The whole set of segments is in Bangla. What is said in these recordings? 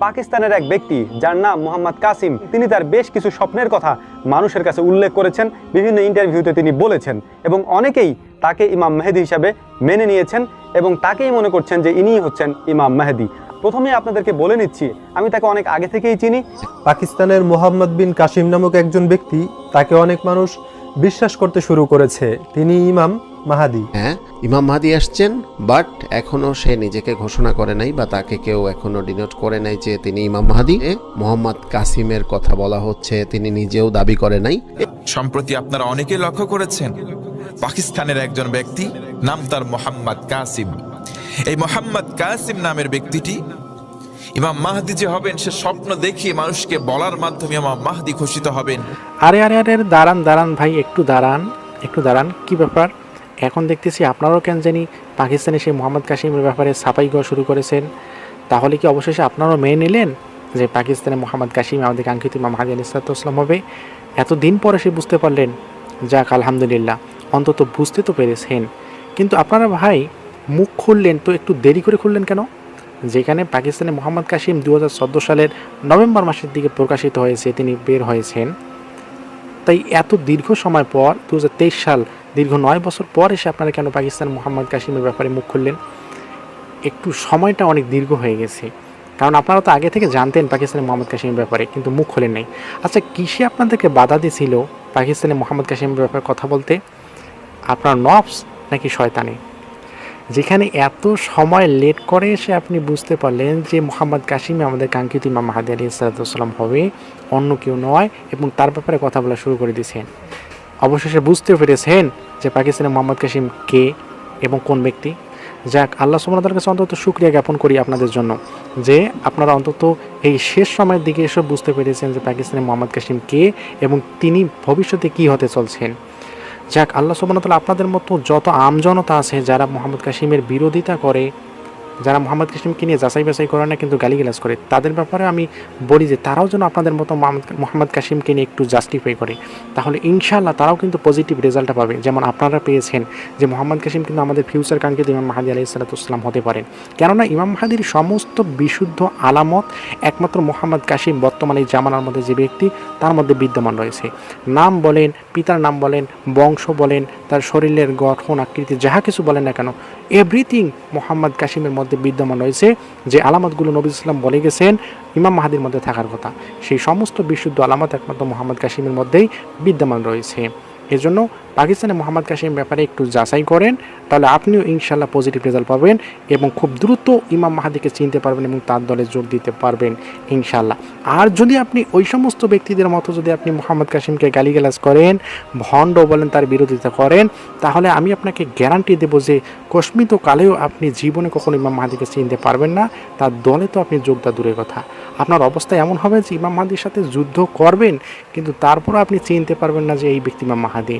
পাকিস্তানের এক ব্যক্তি যার নাম মোহাম্মদ কাসিম, তিনি তার বেশ কিছু স্বপ্নের কথা মানুষের কাছে উল্লেখ করেছেন, বিভিন্ন ইন্টারভিউতে তিনি বলেছেন এবং অনেকেই তাকে ইমাম মেহেদি হিসাবে মেনে নিয়েছেন এবং তাকেই মনে করছেন যে ইনিই হচ্ছেন ইমাম মেহেদি। প্রথমে আপনাদেরকে বলে নিচ্ছি, আমি তাকে অনেক আগে থেকেই চিনি। পাকিস্তানের মোহাম্মদ বিন কাসিম নামক একজন ব্যক্তি, তাকে অনেক মানুষ বিশ্বাস করতে শুরু করেছে তিনি ইমাম মাহাদি। হ্যাঁ, ইমাম মাহাদি আসছেন, বাট এখনো সে নিজেকে ঘোষণা করে নাই বা তাকে কেউ এখনো ডিনোট করে নাই যে তিনি ইমাম মাহাদি। মোহাম্মদ কাসিমের কথা বলা হচ্ছে, তিনি নিজেও দাবি করে নাই। সম্প্রতি আপনারা অনেকে লক্ষ্য করেছেন পাকিস্তানের একজন ব্যক্তি, নাম তার মোহাম্মদ কাসিম। এই মোহাম্মদ কাসিম নামের ব্যক্তিটি ইমাম মাহদি যে হবেন সে স্বপ্ন দেখিয়ে মানুষকে বলার মাধ্যমে ইমাম মাহদি ঘোষিত হবেন। আরে আরে আরে দাঁড়ান ভাই, একটু দাঁড়ান, কি ব্যাপার? এখন দেখতেছি আপনারাও কেন জানি পাকিস্তানে সেই মোহাম্মদ কাসিমের ব্যাপারে ছাপাই করা শুরু করেছেন। তাহলে কি অবশেষে আপনারাও মেনে নিলেন যে পাকিস্তানে মোহাম্মদ কাসিম আমাদের কাঙ্ক্ষিত ইমাম মাহদি আলাইহিস সালাম হবে? এতদিন পরে সে বুঝতে পারলেন, যাক আলহামদুলিল্লাহ, অন্তত বুঝতে তো পেরেছেন। কিন্তু আপনারা ভাই মুখ খুললেন তো একটু দেরি করে খুললেন কেন? যেখানে পাকিস্তানে মোহাম্মদ কাসিম 2014 সালের নভেম্বর মাসের দিকে প্রকাশিত হয়েছে, তিনি বের হয়েছেন, তাই এত দীর্ঘ সময় পর 2023 সাল, দীর্ঘ 9 বছর পর এসে আপনারা কেন পাকিস্তান মোহাম্মদ কাসিমের ব্যাপারে মুখ খুললেন? একটু সময়টা অনেক দীর্ঘ হয়ে গেছে, কারণ আপনারা তো আগে থেকে জানতেন পাকিস্তানের মোহাম্মদ কাসিমের ব্যাপারে, কিন্তু মুখ খোলেন নাই। আচ্ছা, কিসে আপনাদেরকে বাধা দিয়েছিল পাকিস্তানে মোহাম্মদ কাসিমের ব্যাপারে কথা বলতে? আপনার নফস নাকি শয়তানি? যেখানে এত সময় লেট করে এসে আপনি বুঝতে পারলেন যে মোহাম্মদ কাসিম আমাদের কাঙ্ক্ষিত ইমাম মাহদি আলাইহিস সালাম হবে, অন্য কেউ নয়, এবং তার ব্যাপারে কথা বলা শুরু করে দিয়েছেন। অবশেষে বুঝতে পেরেছেন যে পাকিস্তানের মোহাম্মদ কাসিম কে এবং কোন ব্যক্তি। যাক, আল্লাহ সুবহানাহু ওয়া তাআলার কাছে অন্তত শুকরিয়া জ্ঞাপন করি আপনাদের জন্য যে আপনারা অন্তত এই শেষ সময়ের দিকে এসে বুঝতে পেরেছেন যে পাকিস্তানের মোহাম্মদ কাসিম কে এবং তিনি ভবিষ্যতে কি হতে চলছেন। যাক, আল্লাহ সুবহানাহু ওয়া তাআলা আপনাদের মতো যত আমজনতা আছে যারা মোহাম্মদ কাসিমের বিরোধিতা করে, যারা মোহাম্মদ কাসিমকে নিয়ে যাচাই বাছাই করে না কিন্তু গালিগালাজ করে, তাদের ব্যাপারে আমি বলি যে তারাও যেন আপনাদের মতো মোহাম্মদ কাসিমকে নিয়ে একটু জাস্টিফাই করে, তাহলে ইনশাআল্লাহ তারাও কিন্তু পজিটিভ রেজাল্টটা পাবে, যেমন আপনারা পেয়েছেন যে মোহাম্মদ কাসিম কিন্তু আমাদের ফিউচার কাঙ্ক্ষিত ইমাম মাহদি আলাইহিস সালাম হতে পারেন। কেননা ইমাম মাহদির সমস্ত বিশুদ্ধ আলামত একমাত্র মোহাম্মদ কাসিম বর্তমানে এই জামানার মধ্যে যে ব্যক্তি তার মধ্যে বিদ্যমান রয়েছে। নাম বলেন, পিতার নাম বলেন, বংশ বলেন, তার শরীরের গঠন আকৃতি যাহা কিছু বলেন না কেন, এভরিথিং মোহাম্মদ কাসিমের মধ্যে বিদ্যমান রয়েছে। যে আলামতগুলো নবী সাল্লাল্লাহু আলাইহি ওয়াসাল্লাম বলে গেছেন ইমাম মাহদির মধ্যে থাকার কথা, সেই সমস্ত বিশুদ্ধ আলামত একমাত্র মোহাম্মদ কাসিমের মধ্যেই বিদ্যমান রয়েছে। এজন্য পাকিস্তানে মোহাম্মদ কাসিমের ব্যাপারে একটু যাচাই করেন, তাহলে আপনিও ইনশাআল্লাহ পজিটিভ রেজাল্ট পাবেন এবং খুব দ্রুত ইমাম মাহদিকে চিনতে পারবেন এবং তার দলে যোগ দিতে পারবেন ইনশাআল্লাহ। আর যদি আপনি ওই সমস্ত ব্যক্তিদের মতো যদি আপনি মোহাম্মদ কাসিমকে গালিগালাজ করেন, ভণ্ড বলেন, তার বিরোধিতা করেন, তাহলে আমি আপনাকে গ্যারান্টি দেব যে কস্মিত কালেও আপনি জীবনে কখনো ইমাম মাহদিকে চিনতে পারবেন না, তার দলে তো আপনি যোগদা দূরের কথা, আপনার অবস্থা এমন হবে যে ইমাম মাহদির সাথে যুদ্ধ করবেন কিন্তু তারপরও আপনি চিনতে পারবেন না যে এই ব্যক্তি ইমাম মাহদি।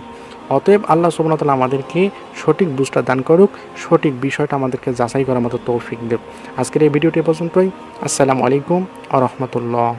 অতএব আল্লাহ সুবহানাহু ওয়া তাআলা আমাদেরকে সঠিক বুঝটা দান করুক, সঠিক বিষয়টা আমাদেরকে যাচাই করার মতো তৌফিক দেব। আজকের এই ভিডিওটি পর্যন্তই। আসসালামু আলাইকুম ওয়া রাহমাতুল্লাহ।